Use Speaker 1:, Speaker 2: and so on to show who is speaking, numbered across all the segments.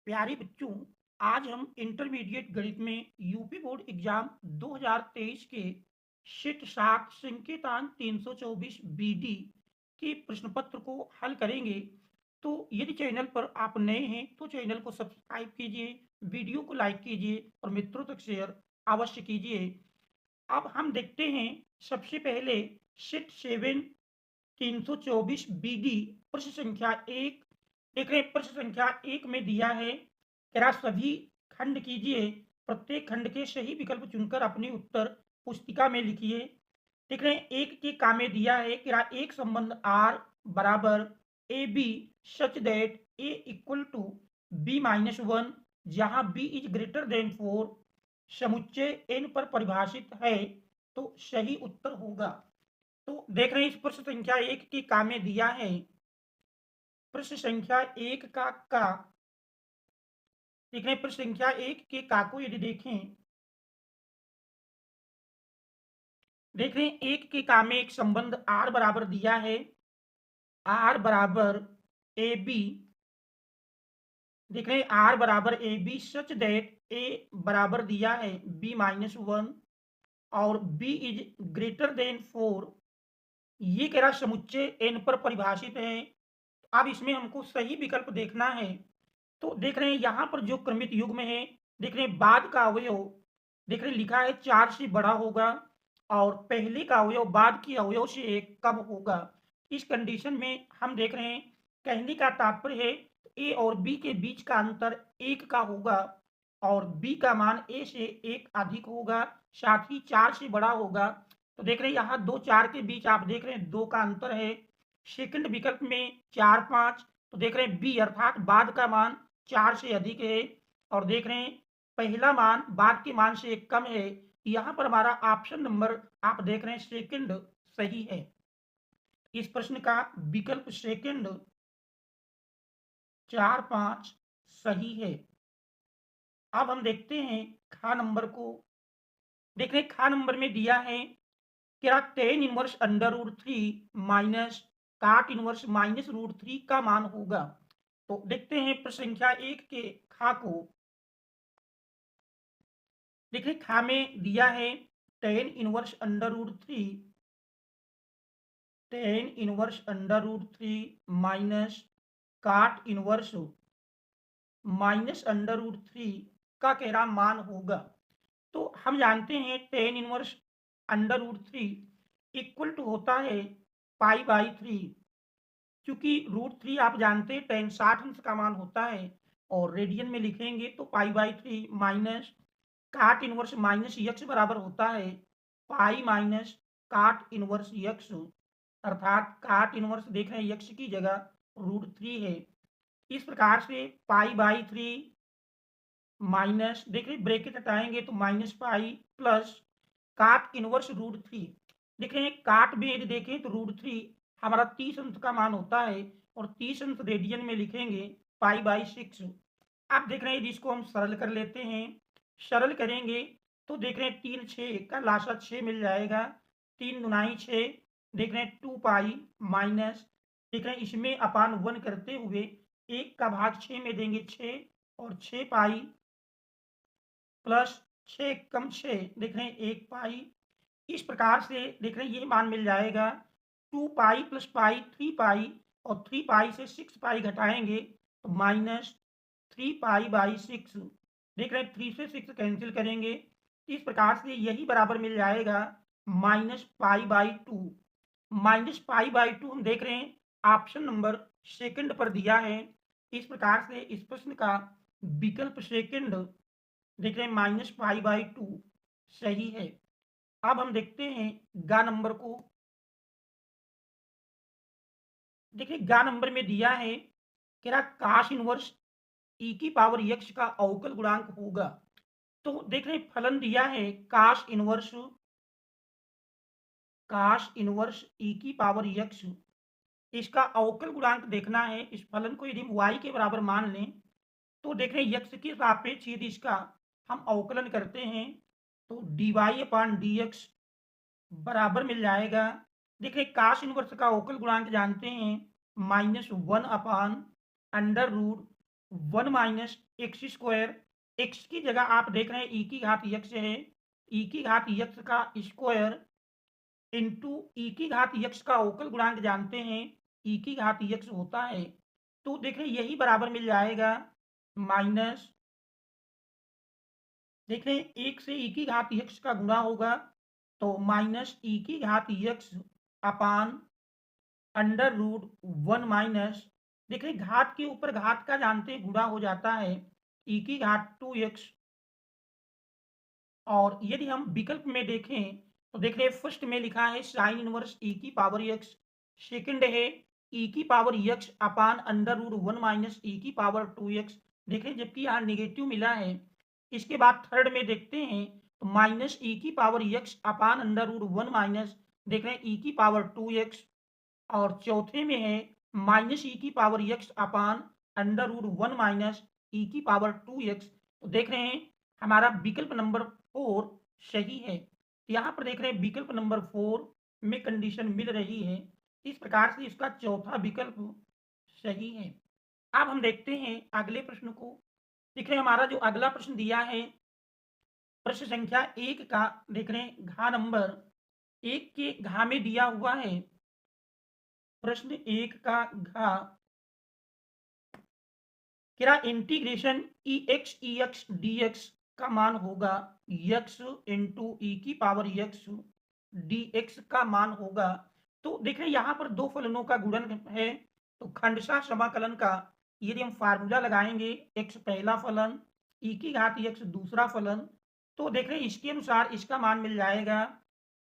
Speaker 1: प्यारे बच्चों, आज हम इंटरमीडिएट गणित में यूपी बोर्ड एग्जाम 2023 के शिट 7 संकेतांक 324 बीडी के प्रश्न पत्र को हल करेंगे। तो यदि चैनल पर आप नए हैं तो चैनल को सब्सक्राइब कीजिए, वीडियो को लाइक कीजिए और मित्रों तक शेयर अवश्य कीजिए। अब हम देखते हैं सबसे पहले शिट 7 324 बीडी प्रश्न संख्या 1। देख रहे हैं प्रश्न संख्या 1 में दिया है कि सभी खंड कीजिए, प्रत्येक खंड के सही विकल्प चुनकर अपने उत्तर पुस्तिका में लिखिए। देख रहे हैं एक के काम में दिया है कि एक संबंध आर बराबर A B such that A equal to B minus one, जहां बी इज ग्रेटर देन 4 समुच्चय एन पर परिभाषित है, तो सही उत्तर होगा। तो देख रहे हैं इस प्रश्न संख्या 1 के काम में दिया है प्रश्न संख्या 1 का देख रहे हैं प्रश्न संख्या 1 के का को यदि देख रहे हैं 1 के का में एक संबंध आर बराबर दिया है, आर बराबर ए बी। देख रहे हैं आर बराबर ए बी सच दैट ए बराबर दिया है बी माइनस वन और बी इज ग्रेटर देन 4। ये कह रहा समुच्चय एन पर परिभाषित है। अब इसमें हमको सही विकल्प देखना है। तो देख रहे हैं यहाँ पर जो क्रमित युग्म है, देख रहे हैं बाद का अवयव देख रहे हैं लिखा है 4 से बड़ा होगा और पहले का अवयव बाद के अवयव से एक कम होगा। इस कंडीशन में हम देख रहे हैं कहने का तात्पर्य है ए और बी के बीच का अंतर 1 का होगा और बी का मान ए से 1 अधिक होगा, साथ ही 4 से बड़ा होगा। तो देख रहे हैं यहाँ 2 4 के बीच आप देख रहे हैं 2 का अंतर है। सेकंड विकल्प में 4 5, तो देख रहे हैं बी अर्थात बाद का मान 4 से अधिक है और देख रहे हैं पहला मान बाद के मान से एक कम है। यहाँ पर हमारा ऑप्शन नंबर आप देख रहे हैं सेकंड सही है। इस प्रश्न का विकल्प सेकंड 4 5 सही है। अब हम देखते हैं खा नंबर को। देख रहे हैं खा नंबर में दिया है क्या tan inverse under root three minus cot inverse minus root three का मान होगा। तो देखते हैं प्रश्न संख्या 1 के खा को। देखिए खा में दिया है tan inverse under root three, tan inverse under root three minus cot inverse minus under root three का कह रहा मान होगा। तो हम जानते हैं tan inverse under root three equal to होता है पाई बाई थ्री, क्योंकि रूट थ्री आप जानते हैं टेन 60 अंश का मान होता है और रेडियन में लिखेंगे तो पाई by three minus cot inverse minus x बराबर होता है pi minus cot inverse x, अर्थात काट इनवर्स देख रहे हैं यक्स की जगह रूट थ्री है। इस प्रकार से पाई बाई थ्री माइनस देख रहे ब्रैकेट हटाएंगे तो माइनस पाई प्लस काट इनवर्स रूट थ्री। देख रहे हैं काट में यदि देखें तो रूट थ्री हमारा 30 अंश का मान होता है और 30 अंश रेडियन में लिखेंगे पाई बाई सिक्स। आप देख रहे हैं जिसको हम सरल कर लेते हैं, सरल करेंगे तो देख रहे हैं 3 6 का लाशा 6 मिल जाएगा, 3 दुनाई 6, देख रहे हैं 2 पाई माइनस देख रहे हैं इसमें अपान 1 करते हुए 1 का भाग 6 में देंगे 6 और 6 पाई प्लस 6 कम 6 देख रहे हैं 1 पाई। इस प्रकार से देख रहे हैं ये मान मिल जाएगा 2 पाई प्लस पाई 3 पाई और 3 पाई से 6 पाई घटाएंगे तो माइनस 3 पाई बाई 6। देख रहे हैं 3 से 6 कैंसिल करेंगे, इस प्रकार से यही बराबर मिल जाएगा minus pi by two. Minus pi by two हम देख रहे हैं ऑप्शन नंबर सेकंड पर दिया है। इस प्रकार से इस प्रश्न का विकल्प सेकंड देख रहे हैं माइनस पाई बाई टू सही है। अब हम देखते हैं गा नंबर को। देखिए गा नंबर में दिया है कि काश इनवर्स ई की पावर यक्स का अवकल गुणांक होगा। तो देख रहे हैं फलन दिया है काश इनवर्स ई की पावर यक्स, इसका अवकल गुणांक देखना है। इस फलन को यदि हम y के बराबर मान लें तो देख रहे हैं यक्स के सापेक्ष यदि इसका हम अवकलन करते हैं तो डी वाई अपान डी एक्स बराबर मिल जाएगा। देखिए काश इनवर्स का अवकल गुणांक जानते हैं minus one upon under root 1 minus X square, X की जगह आप देख रहे हैं ई की घात यक्स है, ई की घात यक्स का स्क्वायर इंटू ई की घात यक्स का अवकल गुणांक जानते हैं ई की घात यक्स होता है, तो देख रहे हैं यही बराबर मिल जाएगा माइनस, देख रहे हैं एक से ई की घात यक्स का गुणा होगा तो माइनस ई की घात x upon under root 1 minus, देख रहे हैं घात के ऊपर घात का जानते हैं गुणा हो जाता है ई की घात 2x, और यदि हम विकल्प में देखें तो देख रहे हैं फर्स्ट में लिखा है साइन इनवर्स ई की पावर एक्स, सेकंड है ई की power x upon under root 1 minus e की पावर 2x, देख रहे हैं जबकि यहाँ निगेटिव मिला है। इसके बाद थर्ड में देखते हैं तो माइनस ई की power x upon under root 1 minus, देख रहे हैं ई की पावर 2x, और चौथे में है माइनस ई की power x upon under root 1 minus e की पावर 2x, तो देख रहे हैं हमारा विकल्प नंबर 4 सही है। यहाँ पर देख रहे हैं विकल्प नंबर 4 में कंडीशन मिल रही है, इस प्रकार से इसका चौथा विकल्प सही है। अब हम देखते हैं अगले प्रश्न को। देख रहे हैं हमारा जो अगला प्रश्न दिया है प्रश्न संख्या 1 का, देख रहे हैं घा नंबर 1 के घा में दिया हुआ है प्रश्न 1 का घा, क्या इंटीग्रेशन ई एक्स डी एक्स का मान होगा यक्स इंटू ई की पावर यक्स डी एक्स का मान होगा, तो देख रहे हैं यहाँ पर दो फलनों का गुणन है तो खंडशः समाकलन का यदि हम फार्मूला लगाएंगे एक्स पहला फलन ई की घात यक्स दूसरा फलन, तो देख रहे हैं इसके अनुसार इसका मान मिल जाएगा,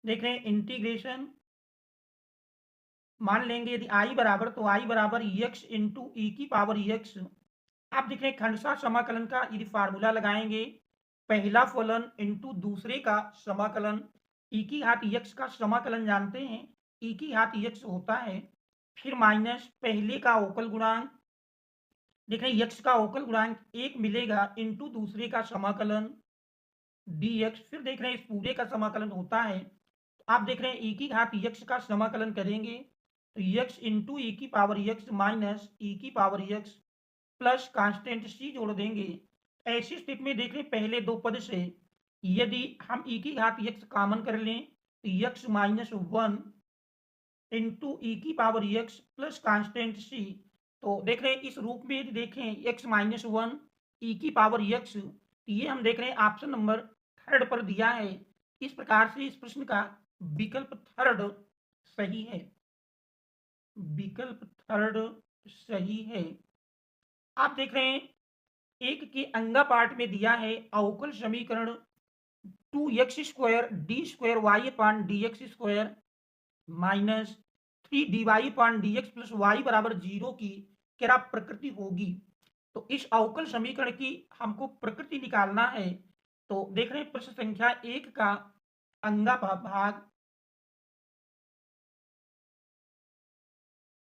Speaker 1: देख रहे हैं इंटीग्रेशन मान लेंगे यदि आई बराबर तो आई बराबर यक्स इंटू ई की पावर यक्स, आप देख रहे हैं खंडशः समाकलन का यदि फार्मूला लगाएंगे पहला फलन इंटू दूसरे का समाकलन, ई की घात यक्स का समाकलन जानते हैं ई की घात यक्स होता है, फिर माइनस पहले का अवकल गुणांक, देख रहे हैं यक्स का अवकल गुणांक एक मिलेगा इंटू दूसरे का समाकलन dx, फिर देख रहे हैं इस पूरे का समाकलन होता है, तो आप देख रहे हैं ई की घात यक्स का समाकलन करेंगे तो यक्स इंटू ई की पावर यक्स माइनस ई की पावर यक्स प्लस कांस्टेंट सी जोड़ देंगे। ऐसी स्थिति में देख रहे हैं पहले दो पद से यदि हम ई की घात यक्स कॉमन कर लें तो यक्स माइनस 1 इंटू ई की पावर यक्स प्लस कांस्टेंट सी, तो देख रहे हैं इस रूप में यदि देखें एक्स माइनस 1 ई की पावर यक्स, ये हम देख रहे हैं ऑप्शन नंबर थर्ड पर दिया है, इस प्रकार से इस प्रश्न का विकल्प थर्ड सही है, विकल्प थर्ड सही है। आप देख रहे हैं एक के अंगा पार्ट में दिया है अवकल समीकरण 2x² d² y अपान dx स्क्वायर माइनस 3 dy अपान dx प्लस y बराबर 0 की क्या प्रकृति होगी, तो इस अवकल समीकरण की हमको प्रकृति निकालना है, तो देख रहे हैं प्रश्न संख्या 1 का अंगा भाग,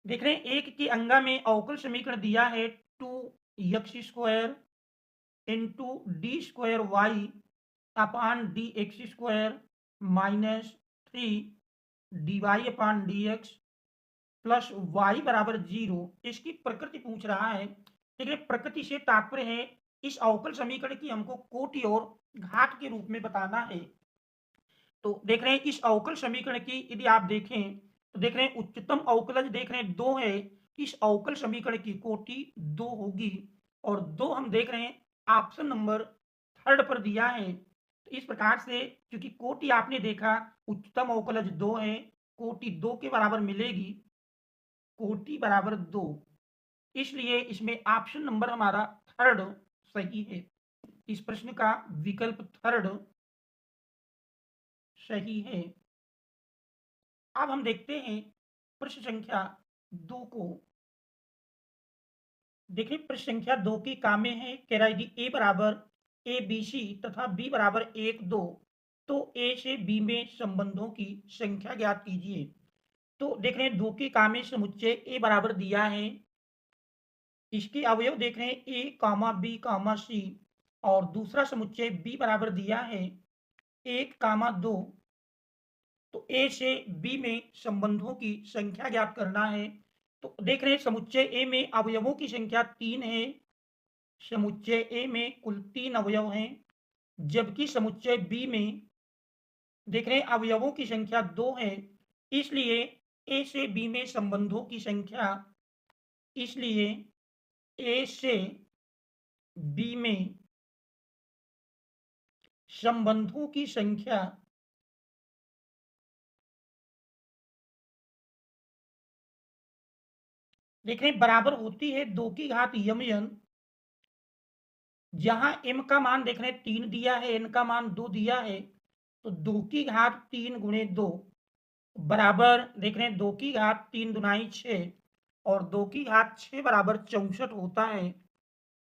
Speaker 1: देख रहे हैं एक के अंगा में अवकल समीकरण दिया है 2x² इंटू d² y अपान dx स्क्वायर माइनस 3 dy अपान dx प्लस y बराबर 0, इसकी प्रकृति पूछ रहा है। देखिए प्रकृति से तात्पर्य है इस अवकल समीकरण की हमको कोटि और घात के रूप में बताना है, तो देख रहे हैं इस अवकल समीकरण की यदि आप देखें तो देख रहे हैं उच्चतम अवकलज देख रहे हैं 2 है, इस अवकल समीकरण की कोटि 2 होगी, और 2 हम देख रहे हैं ऑप्शन नंबर थर्ड पर दिया है, तो इस प्रकार से क्योंकि कोटि आपने देखा उच्चतम अवकलज 2 है, कोटि 2 के बराबर मिलेगी, कोटि बराबर 2, इसलिए इसमें ऑप्शन नंबर हमारा थर्ड सही है, इस प्रश्न का विकल्प थर्ड सही है। अब हम देखते हैं प्रश्न संख्या 2 को। देखिए प्रश्न संख्या 2 की काम में है कह रहा है कि ए बराबर ए बी सी तथा बी बराबर 1 2, तो ए से बी में संबंधों की संख्या ज्ञात कीजिए, तो देख रहे हैं 2 के काम में समुच्चय ए बराबर दिया है, इसके अवयव देख रहे हैं ए कामा बी कामा सी, और दूसरा समुच्चय बी बराबर दिया है 1 कामा 2, तो ए से बी में संबंधों की संख्या ज्ञात करना है, तो देख रहे हैं समुच्चय ए में अवयवों की संख्या 3 है समुच्चय ए में कुल 3 अवयव हैं, जबकि समुच्चय बी में देख रहे हैं अवयवों की संख्या 2 है। इसलिए ए से बी में संबंधों की संख्या, इसलिए ए से बी में संबंधों की संख्या देख रहे हैं बराबर होती है 2 की घात यमन, जहां m का मान देख रहे हैं 3 दिया है, n का मान 2 दिया है, तो 2 की घात 3 गुणे 2 बराबर देख रहे हैं 2 की घात 3 दुनाई 6 और 2 की घात 6 बराबर 64 होता है।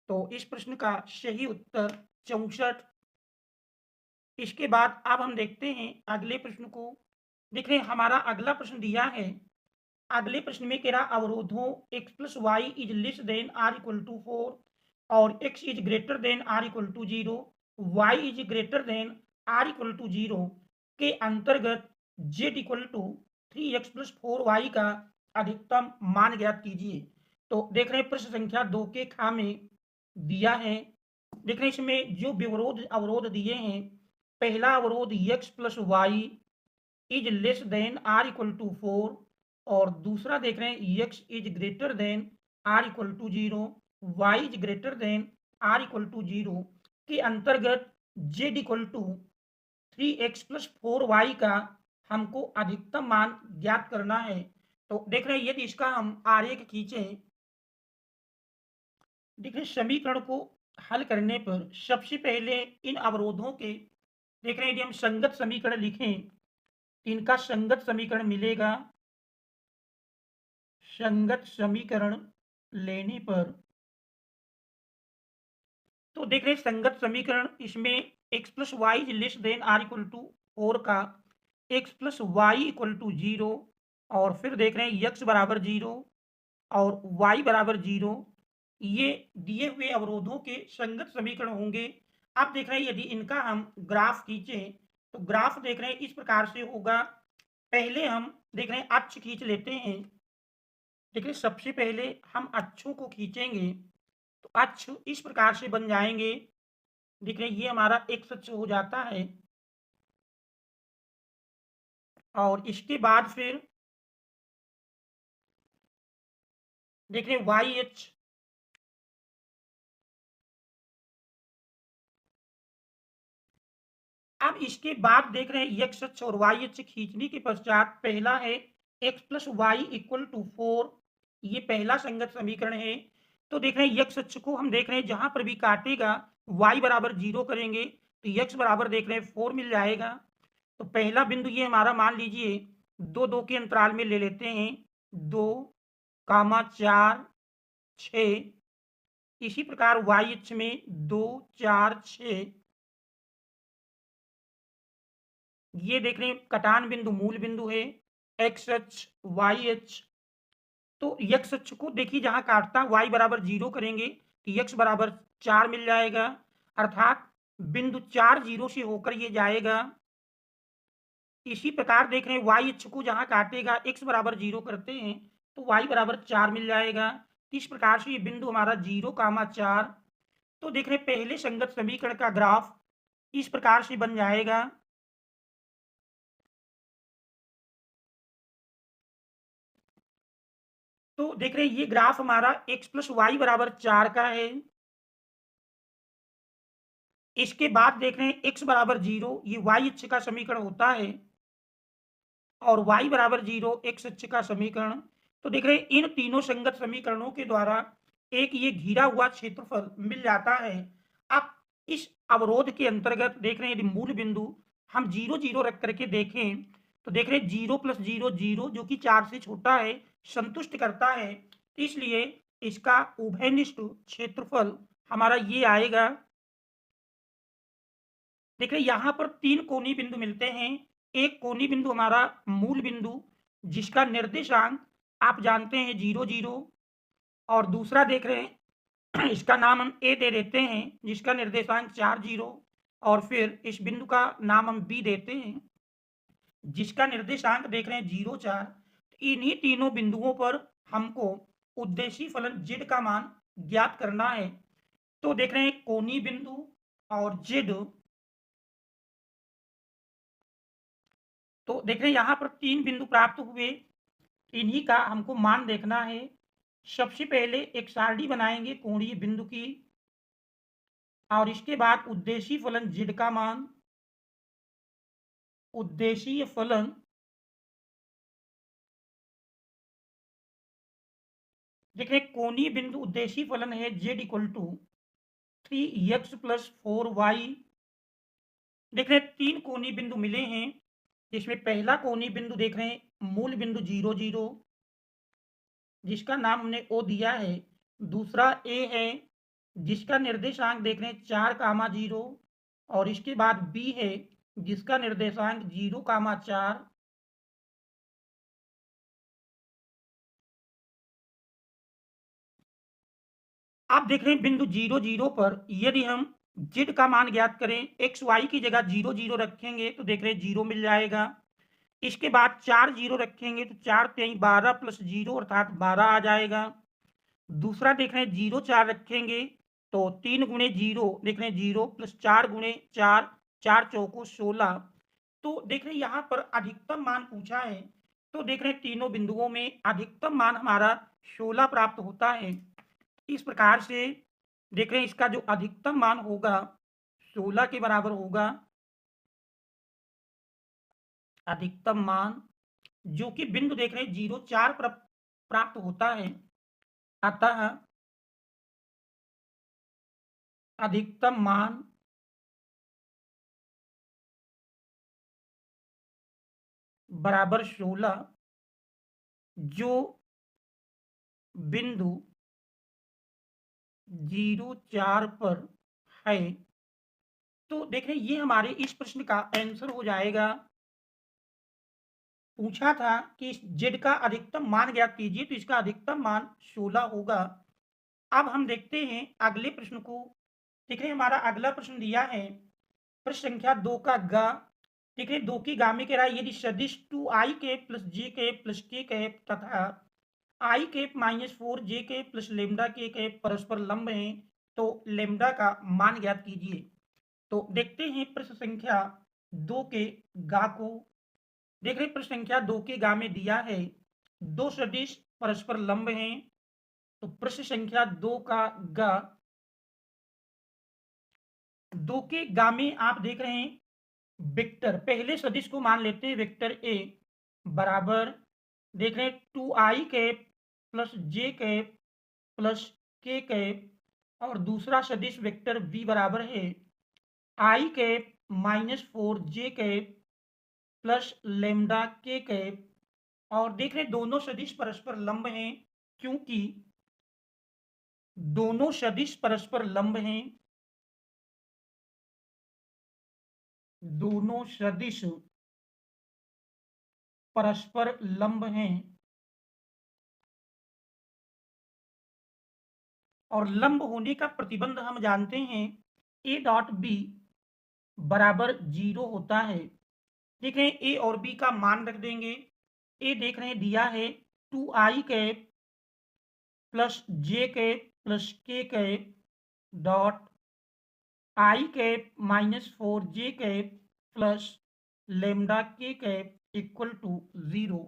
Speaker 1: तो इस प्रश्न का सही उत्तर 64। इसके बाद अब हम देखते हैं अगले प्रश्न को। देख रहे हैं हमारा अगला प्रश्न दिया है, अगले प्रश्न में कह रहा अवरोधों x plus y is less than or equal to 4 और x is greater than or equal to 0, y is greater than or equal to 0 के अंतर्गत z equal to 3x plus 4y का अधिकतम मान ज्ञात कीजिए। तो देख रहे हैं प्रश्न संख्या 2 के खा में दिया है। देख रहे हैं इसमें जो विवरोध अवरोध दिए हैं, पहला अवरोध x plus y is less than or equal to 4 और दूसरा देख रहे हैं x is greater than or equal to 0, y is greater than or equal to 0 के अंतर्गत z equal to 3x plus 4y का हमको अधिकतम मान ज्ञात करना है। तो देख रहे हैं यदि इसका हम आरेख खींचें, देख रहे समीकरण को हल करने पर सबसे पहले इन अवरोधों के देख रहे हैं यदि हम संगत समीकरण लिखें, इनका संगत समीकरण मिलेगा। संगत समीकरण लेने पर तो देख रहे हैं संगत समीकरण इसमें x plus y is less than or equal to 4 का x plus y equal to 0 और फिर देख रहे हैं x बराबर 0 और y बराबर 0, ये दिए हुए अवरोधों के संगत समीकरण होंगे। अब देख रहे हैं यदि इनका हम ग्राफ खींचें तो ग्राफ देख रहे हैं इस प्रकार से होगा। पहले हम देख रहे हैं अक्ष खींच लेते हैं। देख रहे सबसे पहले हम अक्षों को खींचेंगे तो अक्ष इस प्रकार से बन जाएंगे। देख रहे ये हमारा x अक्ष हो जाता है और इसके बाद फिर देख रहे वाई अक्ष, अब इसके बाद देख रहे हैं x अक्ष और y अक्ष खींचने के पश्चात पहला है x plus y equal to 4, ये पहला संगत समीकरण है। तो देख रहे हैं x अक्ष को हम देख रहे हैं जहां पर भी काटेगा y बराबर 0 करेंगे तो x बराबर देख रहे हैं 4 मिल जाएगा। तो पहला बिंदु ये हमारा मान लीजिए 2 के अंतराल में ले लेते हैं, 2, 4, 6। इसी प्रकार y अक्ष में 2, 4, 6, ये देख रहे हैं कटान बिंदु मूल बिंदु है x अक्ष y अक्ष। तो x अक्ष को देखिए जहां काटता y बराबर 0 करेंगे तो x बराबर 4 मिल जाएगा, अर्थात बिंदु 4 0 से होकर ये जाएगा। इसी प्रकार देख रहे हैं y अक्ष को जहां काटेगा x बराबर 0 करते हैं तो y बराबर 4 मिल जाएगा। इस प्रकार से ये बिंदु हमारा 0, 4। तो देख रहे हैं पहले संगत समीकरण का ग्राफ इस प्रकार से बन जाएगा। तो देख रहे हैं ये ग्राफ हमारा x प्लस वाई बराबर 4 का है। इसके बाद देख रहे हैं x बराबर 0, ये y अक्ष का समीकरण होता है और y बराबर 0 x अक्ष का समीकरण। तो देख रहे हैं इन तीनों संगत समीकरणों के द्वारा एक ये घिरा हुआ क्षेत्रफल मिल जाता है। अब इस अवरोध के अंतर्गत देख रहे हैं यदि मूल बिंदु हम 0, 0 रख करके देखें तो देख रहे हैं 0 प्लस 0, 0 जो कि 4 से छोटा है, संतुष्ट करता है। इसलिए इसका उभयनिष्ठ क्षेत्रफल हमारा ये आएगा। देख रहे यहाँ पर 3 कोणीय बिंदु मिलते हैं। एक कोणीय बिंदु हमारा मूल बिंदु जिसका निर्देशांक आप जानते हैं 0, 0 और दूसरा देख रहे हैं इसका नाम हम ए दे देते हैं जिसका निर्देशांक 4, 0 और फिर इस बिंदु का नाम हम बी देते हैं जिसका निर्देशांक देख रहे हैं 0, 4। इन्हीं तीनों बिंदुओं पर हमको उद्देश्य फलन z का मान ज्ञात करना है। तो देख रहे हैं कोणीय बिंदु और जेड, तो देख रहे हैं यहाँ पर 3 बिंदु प्राप्त हुए, इन्हीं का हमको मान देखना है। सबसे पहले एक सारणी बनाएंगे कोणीय बिंदु की और इसके बाद उद्देशीय फलन z का मान, उद्देशीय फलन देखिए कोणीय बिंदु उद्देशीय फलन है z equal to 3x plus 4y। देख रहे हैं 3 कोणीय बिंदु मिले हैं, जिसमें पहला कोणीय बिंदु देख रहे हैं मूल बिंदु 0 0, जिसका नाम हमने ओ दिया है। दूसरा ए है, जिसका निर्देशांक देख रहे हैं 4, 0 और इसके बाद बी है, जिसका निर्देशांक 0, 4। आप देख रहे हैं बिंदु 0 0 पर यदि हम z का मान ज्ञात करें, एक्स वाई की जगह 0 0 रखेंगे तो देख रहे हैं 0 मिल जाएगा। इसके बाद 4 0 रखेंगे तो 4 3 12 प्लस 0 अर्थात 12 आ जाएगा। दूसरा देख रहे हैं 0 4 रखेंगे तो 3 गुणे 0 देख रहे हैं 0 प्लस 4 गुणे 4, 4 चौको 16। तो देख रहे हैं यहाँ पर अधिकतम मान पूछा है, तो देख रहे हैं तीनों बिंदुओं में अधिकतम मान हमारा 16 प्राप्त होता है। इस प्रकार से देख रहे हैं इसका जो अधिकतम मान होगा 16 के बराबर होगा, अधिकतम मान जो कि बिंदु देख रहे हैं 0 4 पर प्राप्त होता है। अतः अधिकतम मान बराबर 16 जो बिंदु 0 4 पर है। तो देख रहे हैं ये हमारे इस प्रश्न का आंसर हो जाएगा। पूछा था कि z का अधिकतम मान ज्ञात कीजिए, तो इसका अधिकतम मान 16 होगा। अब हम देखते हैं अगले प्रश्न को। देख रहे हैं हमारा अगला प्रश्न दिया है प्रश्न संख्या 2 का ग। देख रहे हैं 2 की गा में कह रहा है यदि सदिश 2i cap plus j cap plus k cap तथा i cap minus 4j cap plus lambda k cap परस्पर लंब हैं तो लेमडा का मान ज्ञात कीजिए। तो देखते हैं प्रश्न संख्या 2 के गा को। देख रहे प्रश्न संख्या 2 के गा में दिया है दो सदिश परस्पर लंब हैं, तो प्रश्न संख्या 2 का गा, 2 के गा में आप देख रहे हैं वेक्टर, पहले सदिश को मान लेते हैं वेक्टर ए बराबर देख रहे हैं 2i cap plus j cap plus k cap और दूसरा सदिश वेक्टर बी बराबर है i cap minus 4j cap plus lambda k cap. और देख रहे दोनों सदिश परस्पर लंब हैं, क्योंकि दोनों सदिश परस्पर लंब हैं, दोनों सदिश परस्पर लंब हैं और लंब होने का प्रतिबंध हम जानते हैं ए डॉट बी बराबर 0 होता है। देख रहे हैं ए और बी का मान रख देंगे। ए देख रहे हैं दिया है 2i cap plus j cap plus k cap dot i cap minus 4j cap plus lambda k cap equal to 0।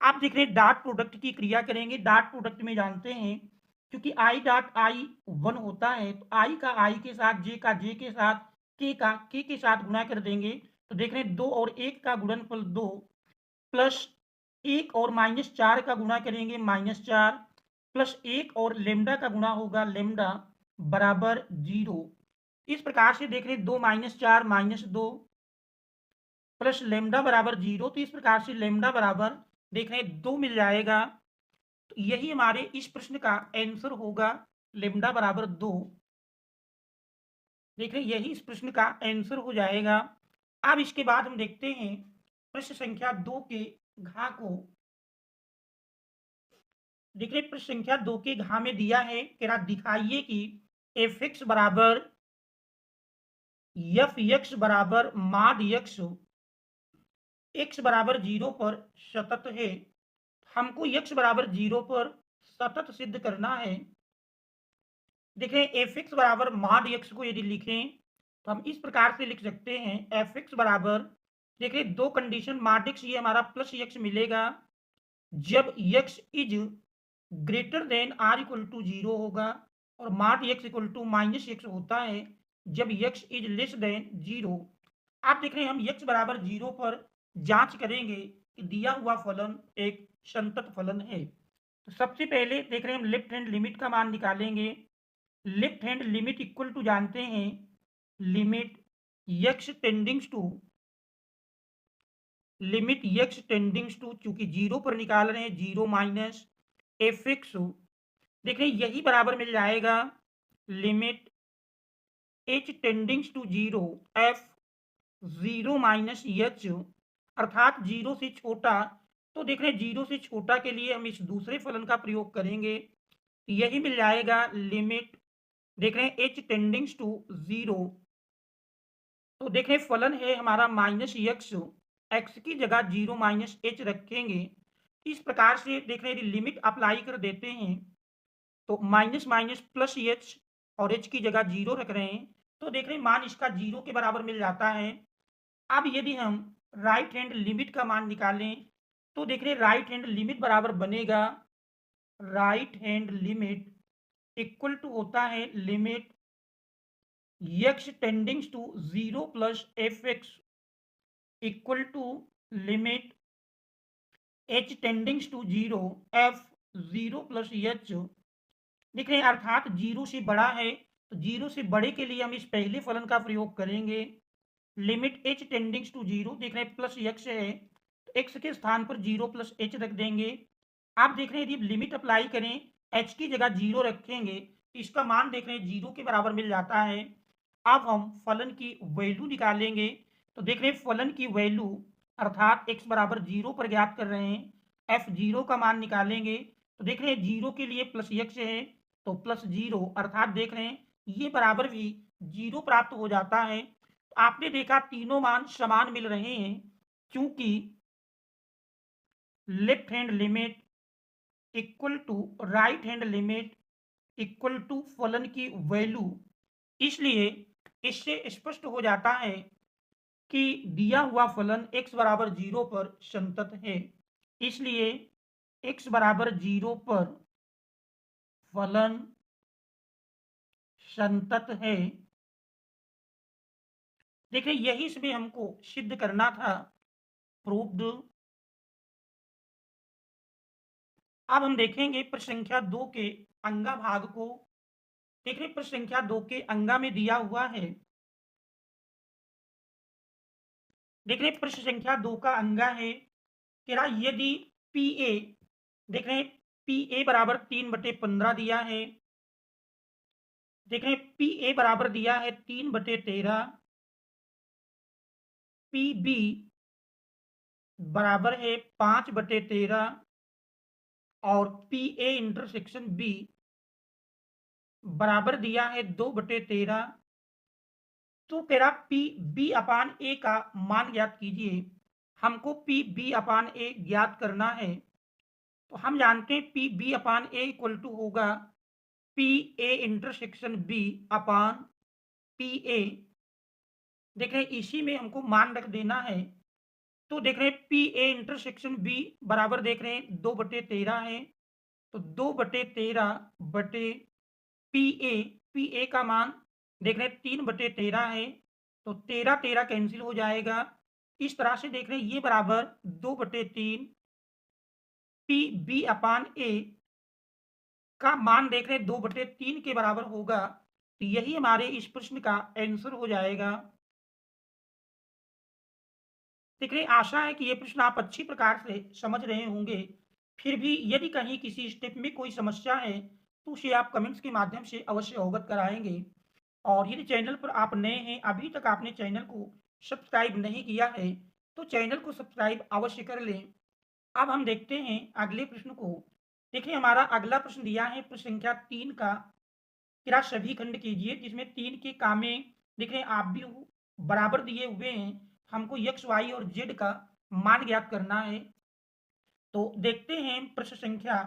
Speaker 1: आप देख रहे हैं डॉट प्रोडक्ट की क्रिया करेंगे। डॉट प्रोडक्ट में जानते हैं क्योंकि i डॉट i 1 होता है तो i का i के साथ, j का j के साथ, k का k के साथ गुणा कर देंगे। तो देख रहे हैं 2 और 1 का गुणनफल 2 प्लस 1 और माइनस 4 का गुणा करेंगे -4 प्लस 1 और लेमडा का गुणा होगा लेमडा बराबर 0। इस प्रकार से देख रहे हैं 2 - 4 -2 प्लस लेमडा बराबर 0। तो इस प्रकार से लेमडा बराबर देख रहे हैं 2 मिल जाएगा। तो यही हमारे इस प्रश्न का आंसर होगा, लेमडा बराबर 2। देख रहे हैं यही इस प्रश्न का आंसर हो जाएगा। अब इसके बाद हम देखते हैं प्रश्न संख्या 2 के घा को। देख रहे प्रश्न संख्या 2 के घा में दिया है कह रहा दिखाइए कि एफ एक्स बराबर एफ एक्स बराबर माड एक्स एक्स बराबर 0 पर सतत है। हमको एक्स बराबर 0 पर सतत सिद्ध करना है। देखें एफ एक्स बराबर मॉड एक्स को यदि लिखें तो हम इस प्रकार से लिख सकते हैं एफ एक्स बराबर, देखिए दो कंडीशन मॉड एक्स ये हमारा प्लस एक्स मिलेगा जब x is greater than or equal to zero होगा, और mod x equal to minus x होता है जब x is less than zero. आप देख रहे हैं हम एक्स बराबर जीरो पर जांच करेंगे कि दिया हुआ फलन एक संतत फलन है। तो सबसे पहले देख रहे हैं हम लेफ्ट हैंड लिमिट का मान निकालेंगे। Left hand limit equal to जानते हैं limit x tends to, limit x tends to चूंकि जीरो पर निकाल रहे हैं जीरो माइनस एफ एक्स, देख रहे हैं यही बराबर मिल जाएगा limit h tends to zero f zero minus h, अर्थात जीरो से छोटा। तो देख रहे हैं जीरो से छोटा के लिए हम इस दूसरे फलन का प्रयोग करेंगे, यही मिल जाएगा लिमिट, देख रहे हैं एच टेंडिंग्स टू जीरो। तो देख रहे हैं फलन है हमारा माइनस एक्स, एक्स की जगह जीरो माइनस एच रखेंगे। इस प्रकार से देख रहे हैं लिमिट अप्लाई कर देते हैं तो माइनस माइनस प्लस एच और एच की जगह जीरो रख रहे हैं, तो देख रहे हैं मान इसका जीरो के बराबर मिल जाता है। अब यदि हम राइट हैंड लिमिट का मान निकालें तो देख रहे हैं राइट हैंड लिमिट बराबर बनेगा, right hand limit equal to होता है limit x tends to zero plus f x equal to limit h tends to zero f zero plus h. देख रहे हैं अर्थात जीरो से बड़ा है तो जीरो से बड़े के लिए हम इस पहले फलन का प्रयोग करेंगे, limit h tends to zero, देख रहे हैं प्लस एक्स है तो एक्स के स्थान पर जीरो प्लस एच रख देंगे। आप देख रहे हैं यदि लिमिट अप्लाई करें एच की जगह जीरो रखेंगे तो इसका मान देख रहे हैं जीरो के बराबर मिल जाता है। अब हम फलन की वैल्यू निकालेंगे तो देख रहे हैं फलन की वैल्यू अर्थात x बराबर जीरो पर ज्ञात कर रहे हैं, एफ जीरो का मान निकालेंगे तो देख रहे हैं जीरो के लिए प्लस एक्स है तो प्लस जीरो, अर्थात देख रहे हैं ये बराबर भी जीरो प्राप्त हो जाता है। तो आपने देखा तीनों मान समान मिल रहे हैं क्योंकि left hand limit equal to right hand limit equal to फलन की वैल्यू, इसलिए इससे स्पष्ट हो जाता है कि दिया हुआ फलन x बराबर जीरो पर संतत है, इसलिए x बराबर जीरो पर फलन संतत है। देखिए यही इसमें हमको सिद्ध करना था, प्रूव्ड। अब हम देखेंगे प्रश्न संख्या 2 के अंगा भाग को। देखिए प्रश्न संख्या 2 के अंगा में दिया हुआ है, देख रहे हैं प्रश्न संख्या 2 का अंगा है कि यदि पी ए, देख रहे हैं पी ए बराबर 3/15 दिया है, देख रहे हैं पी ए बराबर दिया है 3/13, पी बी बराबर है 5/13 और पी ए इंटरसेक्शन बी बराबर दिया है 2/13। तो कह रहा पी बी अपान ए का मान ज्ञात कीजिए, हमको पी बी अपान ए ज्ञात करना है। तो हम जानते हैं P B upon A equal to होगा P A intersection B upon P A, देख रहे हैं इसी में हमको मान रख देना है। तो देख रहे हैं पी ए इंटरसेक्शन बी बराबर देख रहे हैं 2/13 है, तो 2/13 बटे पी ए का मान देख रहे हैं 3/13 है, तो 13 कैंसिल हो जाएगा। इस तरह से देख रहे हैं ये बराबर 2/3 पी बी अपान ए का मान देख रहे हैं 2/3 के बराबर होगा, तो यही हमारे इस प्रश्न का आंसर हो जाएगा। देख रहे आशा है कि ये प्रश्न आप अच्छी प्रकार से समझ रहे होंगे। फिर भी यदि कहीं किसी स्टेप में कोई समस्या है तो उसे आप कमेंट्स के माध्यम से अवश्य अवगत कराएंगे। और यदि चैनल पर आप नए हैं, अभी तक आपने चैनल को सब्सक्राइब नहीं किया है तो चैनल को सब्सक्राइब अवश्य कर लें। अब हम देखते हैं अगले प्रश्न को। देखिए हमारा अगला प्रश्न दिया है प्रश्न संख्या 3 का, फिर आप सभी खंड कीजिए जिसमें 3 के कामे दिख रहे हैं आप भी बराबर दिए हुए हैं, हमको एक्स वाई और जेड का मान ज्ञात करना है। तो देखते हैं प्रश्न संख्या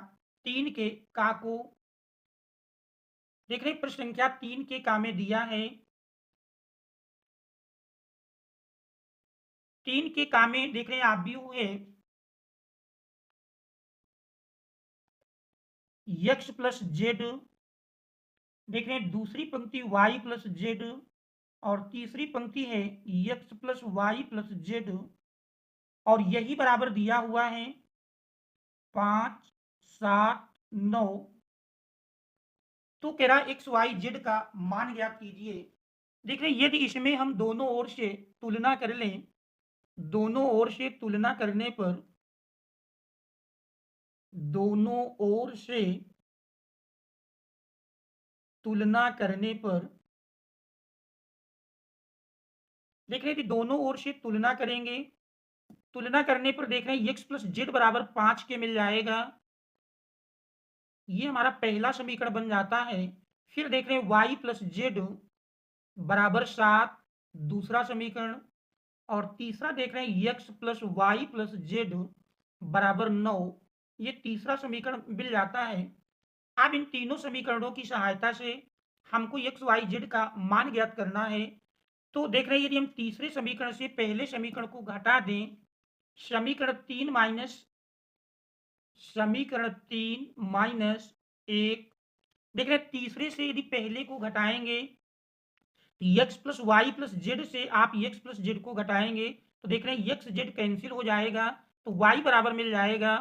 Speaker 1: 3 के का को। देख रहे हैं प्रश्न संख्या 3 के का में दिया है 3 के का में देख रहे हैं आप भी हुए x प्लस जेड, देख रहे हैं दूसरी पंक्ति y प्लस जेड और तीसरी पंक्ति है x plus y plus z और यही बराबर दिया हुआ है 5 7 9। तो कह रहा एक्स वाई जेड का मान ज्ञात कीजिए। देख रहे हैं यदि इसमें हम दोनों ओर से तुलना कर लें, दोनों ओर से तुलना करने पर, दोनों ओर से तुलना करने पर देख रहे हैं कि दोनों ओर से तुलना करेंगे, तुलना करने पर देख रहे हैं x प्लस जेड बराबर 5 के मिल जाएगा। ये हमारा पहला समीकरण बन जाता है। फिर देख रहे हैं y प्लस जेड बराबर 7, दूसरा समीकरण। और तीसरा देख रहे हैं x plus y plus z बराबर 9, ये तीसरा समीकरण मिल जाता है। अब इन तीनों समीकरणों की सहायता से हमको एक्स वाई जेड का मान ज्ञात करना है। तो देख रहे हैं यदि हम तीसरे समीकरण से पहले समीकरण को घटा दें, समीकरण 3 माइनस 1, देख रहे हैं तीसरे से यदि पहले को घटाएंगे x plus y plus z से आप एक्स प्लस जेड को घटाएंगे तो देख रहे हैं एक्स जेड कैंसिल हो जाएगा तो वाई बराबर मिल जाएगा।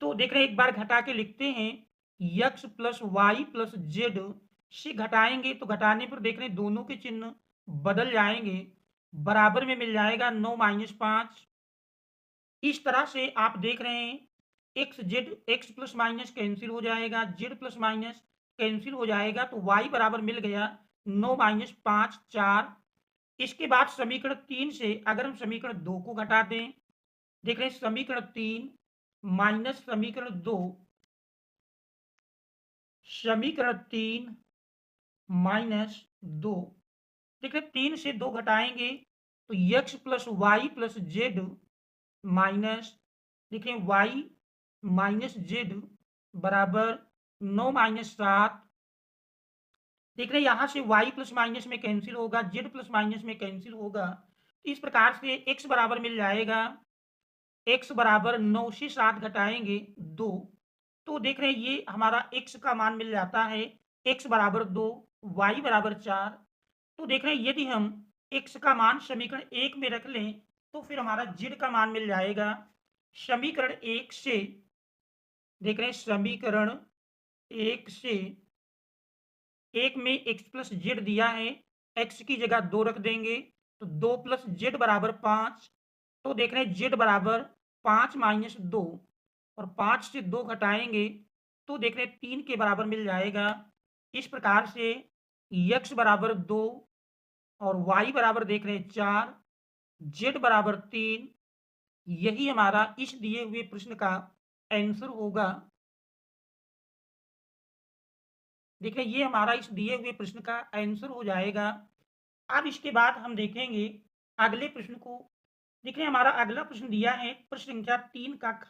Speaker 1: तो देख रहे हैं एक बार घटा के लिखते हैं x plus y plus z से घटाएंगे तो घटाने पर देख रहे हैं दोनों के चिन्ह बदल जाएंगे, बराबर में मिल जाएगा 9 माइनस 5। इस तरह से आप देख रहे हैं x Z x plus minus cancel हो जाएगा, जेड प्लस माइनस कैंसिल हो जाएगा तो वाई बराबर मिल गया 9 माइनस 5 4। इसके बाद समीकरण 3 से अगर हम समीकरण 2 को घटा दें, देख रहे हैं समीकरण 3 माइनस समीकरण 2, समीकरण 3 माइनस 2, देख रहे 3 से 2 घटाएंगे तो x plus y plus z minus देखिए वाई माइनस जेड बराबर 9 माइनस 7। देख रहे हैं यहाँ से y प्लस माइनस में कैंसिल होगा, z प्लस माइनस में कैंसिल होगा। इस प्रकार से x बराबर मिल जाएगा, x बराबर 9 से 7 घटाएंगे 2, तो देख रहे हैं ये हमारा x का मान मिल जाता है, x बराबर 2 y बराबर 4। तो देख रहे हैं यदि हम x का मान समीकरण 1 में रख लें तो फिर हमारा z का मान मिल जाएगा समीकरण 1 से, देख रहे हैं समीकरण 1 से, एक में x प्लस जेड दिया है, x की जगह 2 रख देंगे तो 2 प्लस जेड बराबर 5। तो देख रहे हैं जेड बराबर 5 माइनस 2 और 5 से 2 घटाएंगे तो देख रहे हैं 3 के बराबर मिल जाएगा। इस प्रकार से x बराबर 2 और y बराबर देख रहे हैं 4, z बराबर 3, यही हमारा इस दिए हुए प्रश्न का आंसर होगा। देखिए ये हमारा इस दिए हुए प्रश्न का आंसर हो जाएगा। अब इसके बाद हम देखेंगे अगले प्रश्न को। देखिए हमारा अगला प्रश्न दिया है प्रश्न संख्या 3 का ख,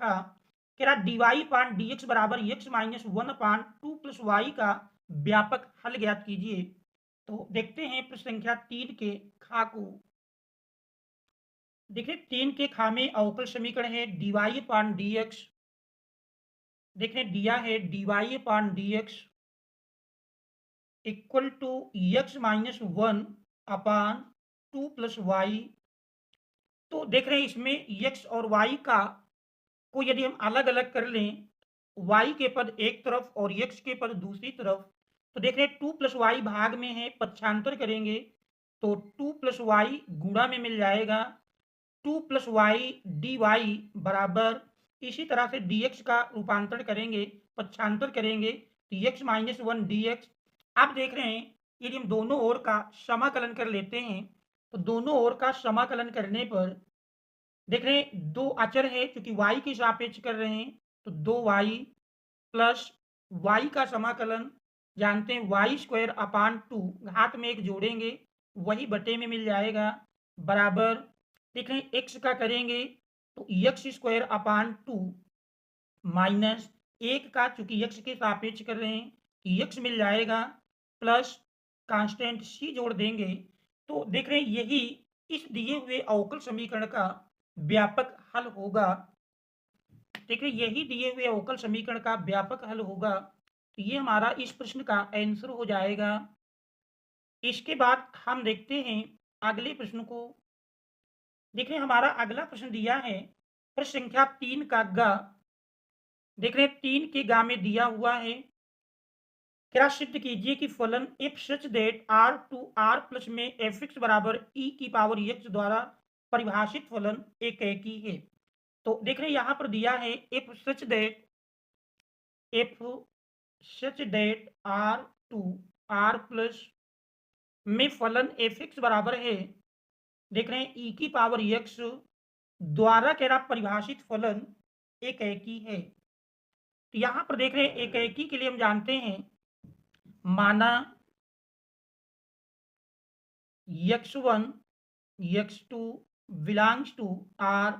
Speaker 1: कह रहा डी पान डी एक्स बराबर एक्स माइनस 1/2 प्लस वाई का व्यापक हल ज्ञात कीजिए। तो देखते हैं प्रश्न संख्या 3 के खा को। देखिए 3 के खा में अवकल समीकरण है डी पान डी एक्स, देखिए दिया है d upon d x equal to x minus 1/2 plus y. तो देख रहे हैं इसमें x और y का को यदि हम अलग अलग कर लें, y के पद एक तरफ और x के पद दूसरी तरफ, तो देख रहे हैं 2 प्लस वाई भाग में है, पक्षांतर करेंगे तो 2 प्लस वाई गुणा में मिल जाएगा 2 प्लस वाई डी वाई बराबर, इसी तरह से dx का रूपांतरण करेंगे, पक्षांतर करेंगे तो x माइनस 1 dx। आप देख रहे हैं यदि हम दोनों ओर का समाकलन कर लेते हैं तो दोनों ओर का समाकलन करने पर देख रहे हैं दो अचर है क्योंकि y के सापेक्ष कर रहे हैं तो 2y प्लस y का समाकलन जानते हैं वाई स्क्वायर अपान 2 घात में एक जोड़ेंगे वही बटे में मिल जाएगा बराबर, देख रहे हैं x का करेंगे तो एक्स स्क्वायर अपान 2 माइनस 1 का चूंकि x के सापेक्ष कर रहे हैं x मिल जाएगा प्लस कांस्टेंट सी जोड़ देंगे तो देख रहे हैं यही इस दिए हुए अवकल समीकरण का व्यापक हल होगा। देख रहे हैं यही दिए हुए अवकल समीकरण का व्यापक हल होगा, तो ये हमारा इस प्रश्न का आंसर हो जाएगा। इसके बाद हम देखते हैं अगले प्रश्न को। देख रहे हैं हमारा अगला प्रश्न दिया है प्रश्न संख्या 3 का ग। देख रहे हैं 3 के ग में दिया हुआ है, क्या सिद्ध कीजिए कि फलन if such that R to R plus में एफ एक्स बराबर ई की पावर एक्स द्वारा परिभाषित फलन एकैकी है। तो देख रहे हैं यहाँ पर दिया है if such that R to R plus में फलन एफ एक्स बराबर है, देख रहे हैं ई की पावर एक्स द्वारा कह रहा परिभाषित फलन एकैकी है। तो यहाँ पर देख रहे हैं एकैकी के लिए हम जानते हैं माना x1 x2 belongs to R।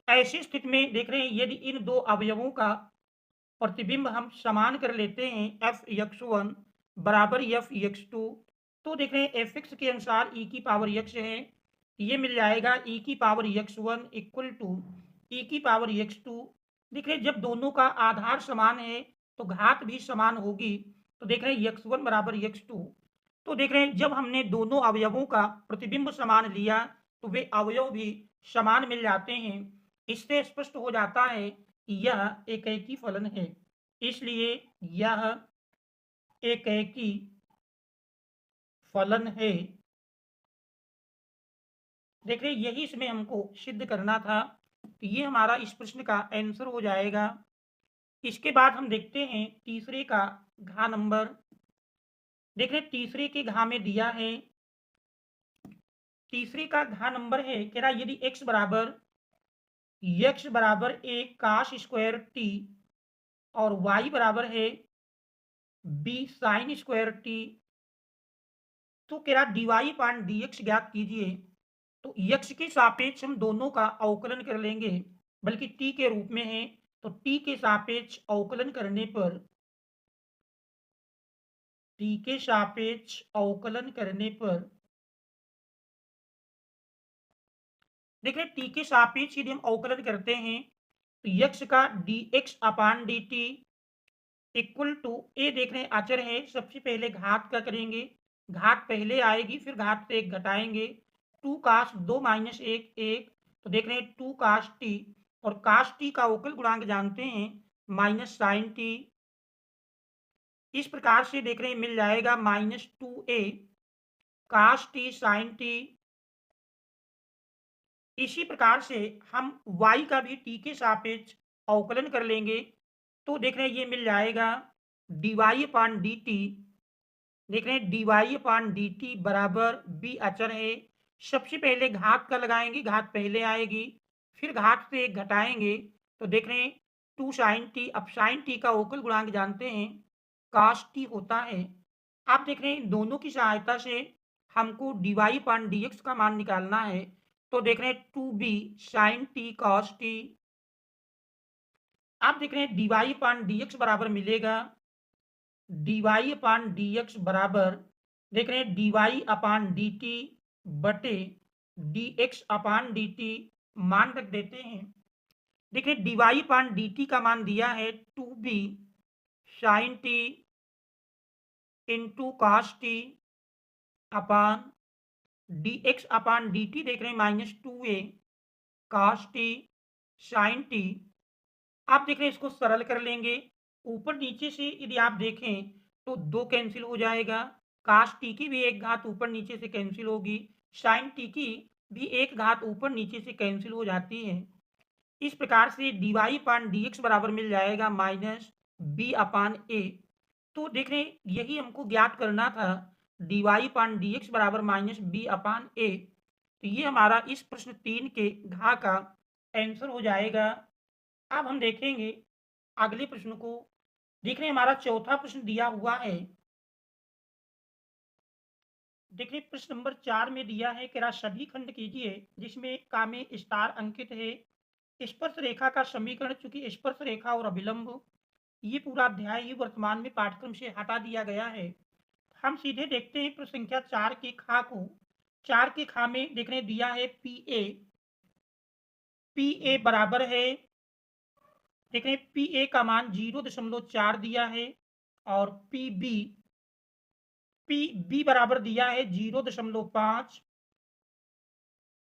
Speaker 1: ऐसी स्थिति में देख रहे हैं यदि इन दो अवयवों का प्रतिबिंब हम समान कर लेते हैं f(x1) बराबर f(x2), तो देख रहे हैं fx के अनुसार e की पावर x है, ये मिल जाएगा e की power x1 equal to e की पावर x2। देख रहे हैं जब दोनों का आधार समान है तो घात भी समान होगी, तो देख रहे हैं x1 बराबर x2। तो देख रहे हैं जब हमने दोनों अवयवों का प्रतिबिंब समान लिया तो वे अवयव भी समान मिल जाते हैं। इससे स्पष्ट हो जाता है कि यह एकैकी फलन है, इसलिए यह एकैकी फलन है। देख रहे यही इसमें हमको सिद्ध करना था, तो ये हमारा इस प्रश्न का आंसर हो जाएगा। इसके बाद हम देखते हैं तीसरे का घ नंबर। देख रहे तीसरे के घ में दिया है, तीसरे का घ नंबर है कह रहा यदि x बराबर a काश स्क्वायर टी और y बराबर है b साइन स्क्वायर टी, तो कह रहा dy पान dx ज्ञात कीजिए। तो x के सापेक्ष हम दोनों का अवकलन कर लेंगे, बल्कि t के रूप में है, तो t के सापेक्ष अवकलन करने पर t के सापेक्ष अवकलन करने पर देखिए t के सापेक्ष यदि हम अवकलन करते हैं तो x का dx upon dt equal to a देख रहे हैं अचर है, सबसे पहले घात का करेंगे, घात पहले आएगी फिर घात से एक घटाएंगे, 2 काश 2 माइनस 1 1, तो देख रहे हैं 2 काश टी और काश टी का अवकल गुणांक जानते हैं माइनस साइन टी। इस प्रकार से देख रहे हैं मिल जाएगा माइनस 2a काश टी साइन टी। इसी प्रकार से हम y का भी t के सापेक्ष अवकलन कर लेंगे, तो देख रहे हैं ये मिल जाएगा dy अपान dt। देख रहे हैं dy अपान dt बराबर b अचर है, सबसे पहले घात का लगाएंगे, घात पहले आएगी फिर घात से एक घटाएंगे, तो देख रहे हैं 2 साइन टी। अब साइन टी का अवकल गुणांक जानते हैं काश टी होता है। आप देख रहे हैं दोनों की सहायता से हमको dy अपान dx का मान निकालना है, तो देख रहे हैं 2b sine T cos T. आप देख रहे हैं dy अपान dx बराबर मिलेगा dy अपान dx बराबर देख रहे हैं dy अपान dt बटे dx अपान dt, मान रख देते हैं। देखिए dy अपान dt का मान दिया है 2b sine t into cos t upon dx upon dt देख रहे हैं minus 2a cos t sine t. आप देख रहे हैं इसको सरल कर लेंगे, ऊपर नीचे से यदि आप देखें तो 2 कैंसिल हो जाएगा, काश टी की भी एक घात ऊपर नीचे से कैंसिल होगी, साइन टी की भी एक घात ऊपर नीचे से कैंसिल हो जाती है। इस प्रकार से dy अपान dx बराबर मिल जाएगा माइनस b अपान a। तो देख रहे हैं यही हमको ज्ञात करना था, dy अपान dx बराबर माइनस b अपान a। तो ये हमारा इस प्रश्न 3 के घ का आंसर हो जाएगा। अब हम देखेंगे अगले प्रश्न को। देख रहे हैं हमारा चौथा प्रश्न दिया हुआ है। देखिए प्रश्न नंबर 4 में दिया है कि सभी खंड कीजिए जिसमें का में स्टार अंकित है। स्पर्श रेखा का समीकरण, चूंकि स्पर्श रेखा और अभिलंब ये पूरा अध्याय ही वर्तमान में पाठ्यक्रम से हटा दिया गया है, हम सीधे देखते हैं प्रश्न संख्या 4 के खा को। 4 के खा में देखने दिया है पी ए बराबर है, देखें पी ए का मान 0.4 दिया है और पी बी बराबर दिया है 0.5।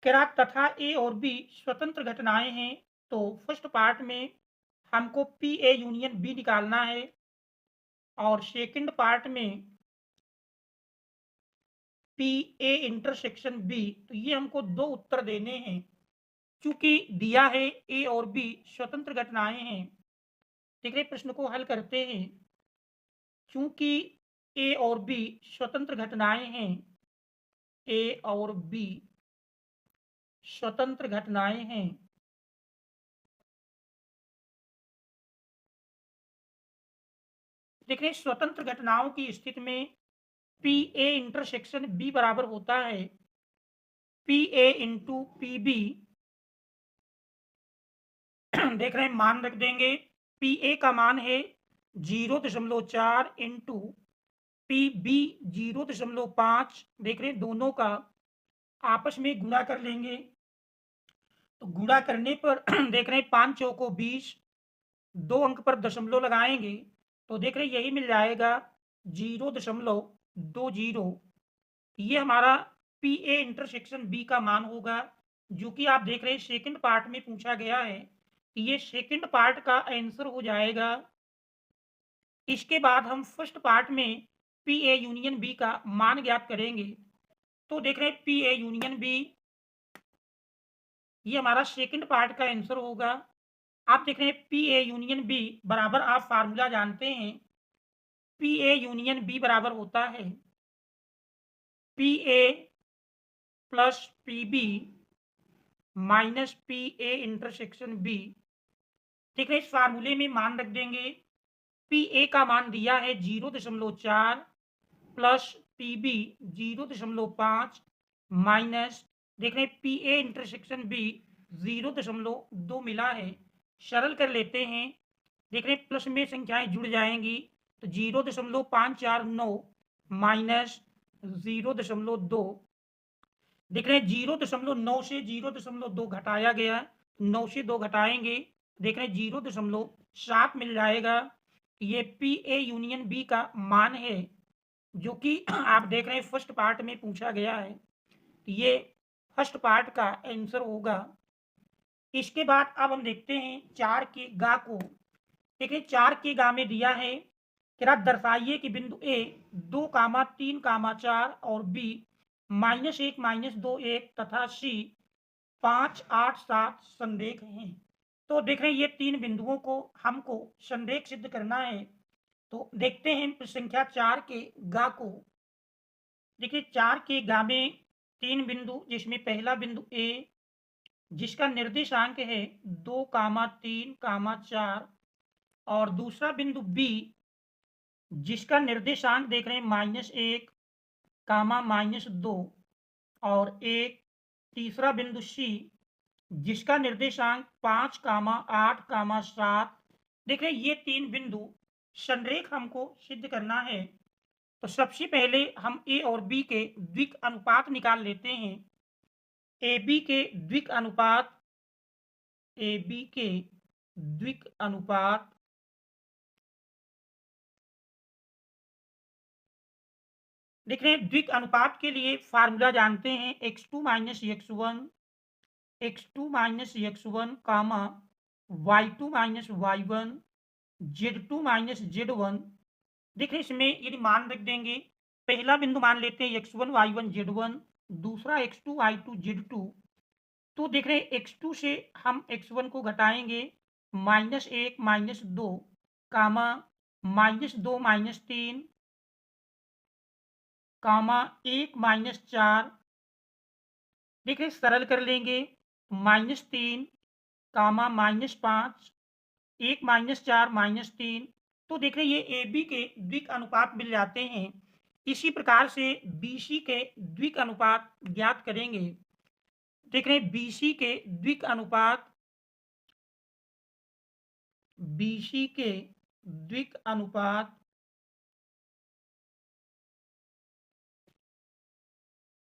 Speaker 1: कह तथा ए और बी स्वतंत्र घटनाएं हैं। तो फर्स्ट पार्ट में हमको पी ए यूनियन बी निकालना है और सेकंड पार्ट में पी ए इंटरसेक्शन बी। तो ये हमको दो उत्तर देने हैं। चूंकि दिया है ए और बी स्वतंत्र घटनाएं हैं, ठीक है, प्रश्न को हल करते हैं। चूंकि ए और बी स्वतंत्र घटनाएं हैं, ए और बी स्वतंत्र घटनाएं हैं, देखिए स्वतंत्र घटनाओं की स्थिति में पी ए इंटरसेक्शन बी बराबर होता है P A into P B. देख रहे हैं मान रख देंगे, पी ए का मान है 0.4 इंटू पी बी 0.5। देख रहे हैं दोनों का आपस में गुणा कर लेंगे। तो गुणा करने पर देख रहे हैं 5 चौको 20, 2 अंक पर दशमलव लगाएंगे तो देख रहे हैं यही मिल जाएगा 0.20। ये हमारा पी ए इंटरसेक्शन बी का मान होगा, जो कि आप देख रहे हैं सेकंड पार्ट में पूछा गया है। ये सेकंड पार्ट का आंसर हो जाएगा। इसके बाद हम फर्स्ट पार्ट में पी ए यूनियन बी का मान ज्ञात करेंगे। तो देख रहे हैं पी ए यूनियन बी, ये हमारा सेकंड पार्ट का आंसर होगा। आप देख रहे हैं पी ए यूनियन बी बराबर, आप फार्मूला जानते हैं, पी ए यूनियन बी बराबर होता है P A plus P B minus P A intersection B. ठीक है, इस फार्मूले में मान रख देंगे, पी ए का मान दिया है 0.4 प्लस पी बी 0.5 माइनस देख रहे हैं पी ए इंटरसेक्शन बी 0.2 मिला है। सरल कर लेते हैं, देख रहे हैं प्लस में संख्याएं जुड़ जाएंगी तो 0.549 माइनस 0.2। देख रहे हैं 0.9 से 0.2 घटाया गया, 9 से 2 घटाएंगे, देख रहे हैं 0.7 मिल जाएगा। ये पी ए यूनियन बी का मान है, जो कि आप देख रहे हैं फर्स्ट पार्ट में पूछा गया है। ये फर्स्ट पार्ट का आंसर होगा। इसके बाद अब हम देखते हैं 4 के गा को। देखिए 4 के गा में दिया है, कह दर्शाइए कि बिंदु ए 2, 3, 4 और बी -1, -2, 1 तथा सी 5, 8, 7 संरेख हैं। तो देख रहे हैं ये 3 बिंदुओं को हमको संरेख सिद्ध करना है। तो देखते हैं संख्या 4 के गा को। देखिए 4 के गा में 3 बिंदु, जिसमें पहला बिंदु ए जिसका निर्देशांक है 2, 3, 4 और दूसरा बिंदु बी जिसका निर्देशांक देख रहे हैं -1, -2 और 1। तीसरा बिंदु सी जिसका निर्देशांक 5, 8, 7। देख रहे हैं ये 3 बिंदु संरेख हमको सिद्ध करना है। तो सबसे पहले हम ए और बी के द्विक अनुपात निकाल लेते हैं। ए बी के द्विक अनुपात, ए बी के द्विक अनुपात देख रहे हैं द्विक अनुपात के लिए फार्मूला जानते हैं, x2 माइनस x1 कामा y2 minus y1 z2 minus z1। देखिए इसमें यदि मान रख देंगे, पहला बिंदु मान लेते हैं x1 y1 z1, दूसरा x2 y2 z2। तो देख रहे हैं x2 से हम x1 को घटाएंगे, -1 -2 कामा -2 -3 कामा 1 -4। देखिए सरल कर लेंगे, -3 कामा -5 1 -4 -3। तो देख रहे ये ए बी के द्विक अनुपात मिल जाते हैं। इसी प्रकार से बी सी के द्विक अनुपात ज्ञात करेंगे। देख रहे बी सी के द्विक अनुपात, बी सी के द्विक अनुपात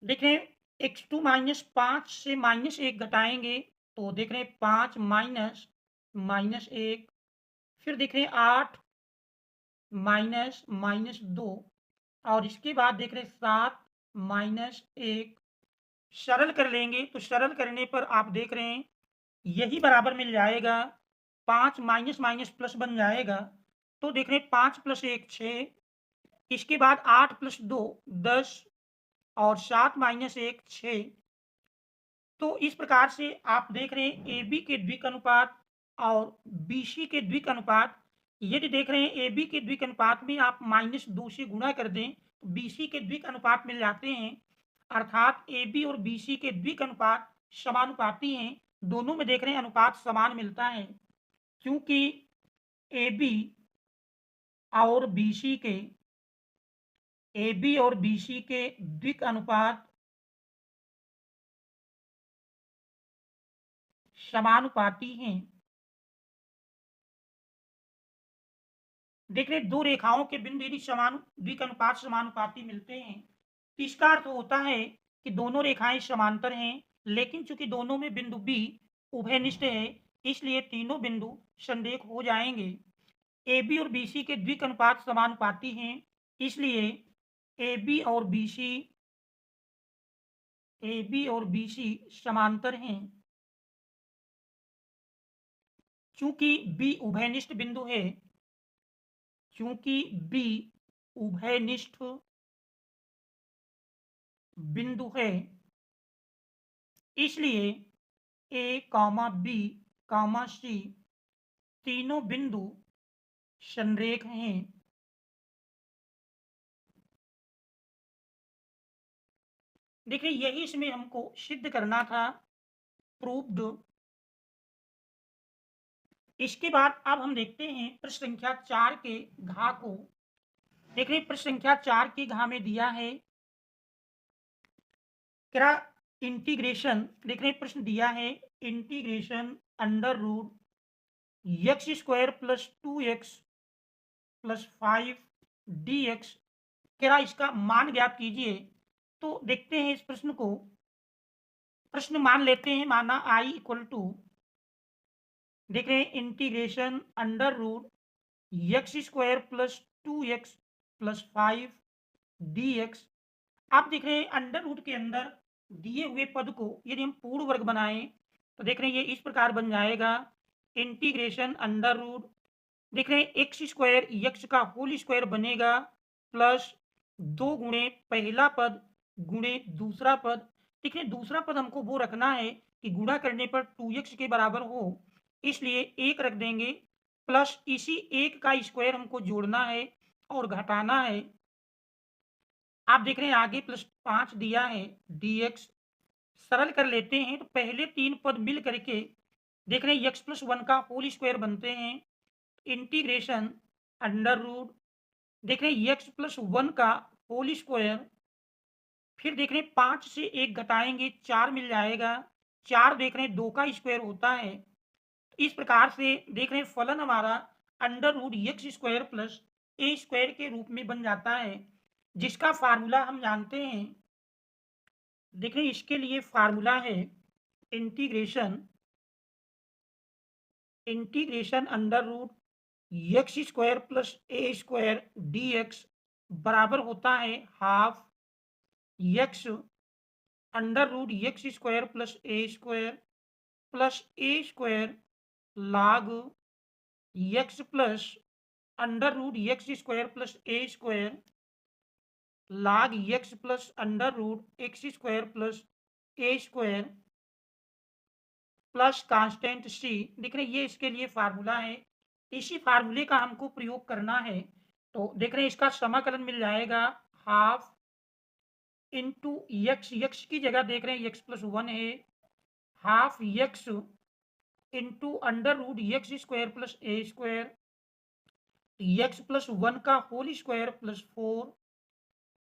Speaker 1: देख रहे हैं x2 माइनस 5 से -1 घटाएंगे तो देख रहे हैं 5 माइनस -1, फिर देख रहे हैं 8 -2, और इसके बाद देख रहे हैं 7 -1। सरल कर लेंगे तो सरल करने पर आप देख रहे हैं यही बराबर मिल जाएगा, 5 माइनस माइनस प्लस बन जाएगा। तो देख रहे हैं 5 + 1 6, इसके बाद 8 + 2 10, और 7 - 1 6। तो इस प्रकार से आप देख रहे हैं ए बी के द्विक अनुपात और बी सी के द्विक अनुपात। यदि देख रहे हैं ए बी के द्विक अनुपात में आप -2 से गुणा कर दें तो बी सी के द्विक अनुपात मिल जाते हैं, अर्थात ए बी और बी सी के द्विक अनुपात समानुपाती हैं। दोनों में देख रहे हैं अनुपात समान मिलता है, क्योंकि ए बी और बी सी के ए बी और बी सी के द्विक अनुपात समानुपाती हैं। देख रहे दो रेखाओं के बिंदु यदि द्विक अनुपात समानुपाती मिलते हैं तो इसका अर्थ होता है कि दोनों रेखाएं समांतर हैं, लेकिन चूंकि दोनों में बिंदु बी उभयनिष्ठ है इसलिए तीनों बिंदु संरेख हो जाएंगे। ए बी और बी सी के द्विक अनुपात समानुपाती हैं, इसलिए ए बी और बी सी समांतर हैं। चूंकि बी उभयनिष्ठ बिंदु है, चूंकि बी उभयनिष्ठ बिंदु है, इसलिए ए कामा बी कामा सी तीनों बिंदु संरेख हैं। देखिए यही इसमें हमको सिद्ध करना था, प्रूव्ड। इसके बाद अब हम देखते हैं प्रश्न संख्या 4 के घा को। देख रहे प्रश्न संख्या 4 के घा में दिया है क्या इंटीग्रेशन। देख रहे प्रश्न दिया है integration under root x² + 2x + 5 dx, क्या इसका मान ज्ञात कीजिए। तो देखते हैं इस प्रश्न को। प्रश्न मान लेते हैं, माना i = देख रहे हैं integration under root x² + 2x + 5 dx। आप देख रहे हैं अंडर रूट के अंदर दिए हुए पद को यदि हम पूर्ण वर्ग बनाएं तो देख रहे हैं ये इस प्रकार बन जाएगा इंटीग्रेशन अंडर रूट, देख रहे हैं x² x का होल स्क्वायर बनेगा प्लस 2 गुणे पहला पद गुणे दूसरा पद। देख रहे हैं दूसरा पद हमको वो रखना है कि गुणा करने पर 2x के बराबर हो, इसलिए 1 रख देंगे, प्लस इसी 1 का स्क्वायर हमको जोड़ना है और घटाना है। आप देख रहे हैं आगे +5 दिया है dx। सरल कर लेते हैं तो पहले 3 पद मिल करके देख रहे हैं x + 1 का होल स्क्वायर बनते हैं। इंटीग्रेशन अंडर रूट देख रहे हैं x + 1 का होल स्क्वायर, फिर देख रहे हैं 5 से 1 घटाएंगे 4 मिल जाएगा, 4 देख रहे हैं 2 का स्क्वायर होता है। इस प्रकार से देख रहे हैं फलन हमारा अंडर रूट x² + a² के रूप में बन जाता है, जिसका फार्मूला हम जानते हैं। देख रहे हैं इसके लिए फार्मूला है integration under root x² + a² dx बराबर होता है half x under root x² + a² log x plus under root x² + a² log x plus under root x² + a² plus constant c। देख रहे हैं ये इसके लिए फार्मूला है, इसी फार्मूले का हमको प्रयोग करना है। तो देख रहे हैं इसका समाकलन मिल जाएगा हाफ इंटू x की जगह देख रहे हैं x + 1 है, half x into under root x² + a² x + 1 का होल स्क्वायर + 4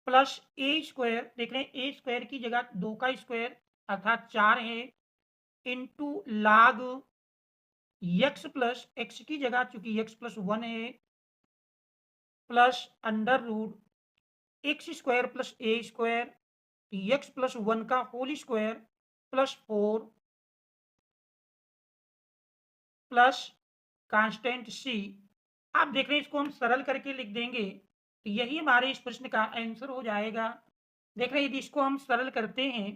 Speaker 1: प्लस a² देख रहे हैं a² की जगह 2 का स्क्वायर अर्थात 4 है, into log x plus x की जगह चूंकि x + 1 है plus under root x² + a² x plus 1 का whole square plus 4 plus constant c. आप देख रहे हैं इसको हम सरल करके लिख देंगे तो यही हमारे इस प्रश्न का आंसर हो जाएगा। देख रहे हैं यदि इसको हम सरल करते हैं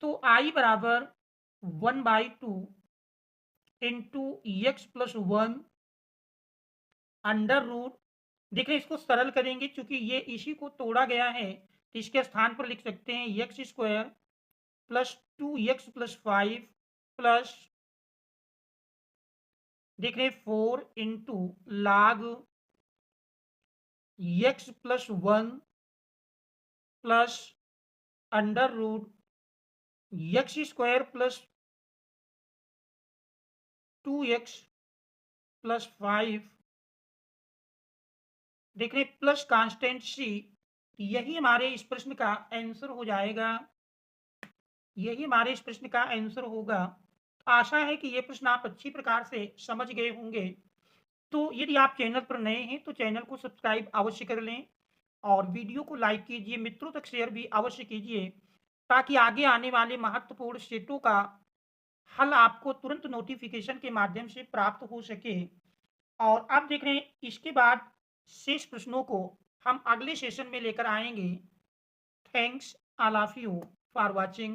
Speaker 1: तो आई बराबर 1/2 into x plus 1 under root. देख रहे हैं इसको सरल करेंगे क्योंकि ये इसी को तोड़ा गया है तो इसके स्थान पर लिख सकते हैं x square plus 2x plus 5 plus देख रहे हैं 4 into log x plus 1 plus under root x square plus 2x plus 5 देख रहे हैं प्लस कांस्टेंट सी। यही हमारे इस प्रश्न का आंसर हो जाएगा, यही हमारे इस प्रश्न का आंसर होगा। आशा है कि ये प्रश्न आप अच्छी प्रकार से समझ गए होंगे। तो यदि आप चैनल पर नए हैं तो चैनल को सब्सक्राइब अवश्य कर लें और वीडियो को लाइक कीजिए, मित्रों तक शेयर भी अवश्य कीजिए ताकि आगे आने वाले महत्वपूर्ण सेटों का हल आपको तुरंत नोटिफिकेशन के माध्यम से प्राप्त हो सके। और आप देख रहे हैं इसके बाद शेष प्रश्नों को हम अगले सेशन में लेकर आएंगे। Thanks all of you for watching.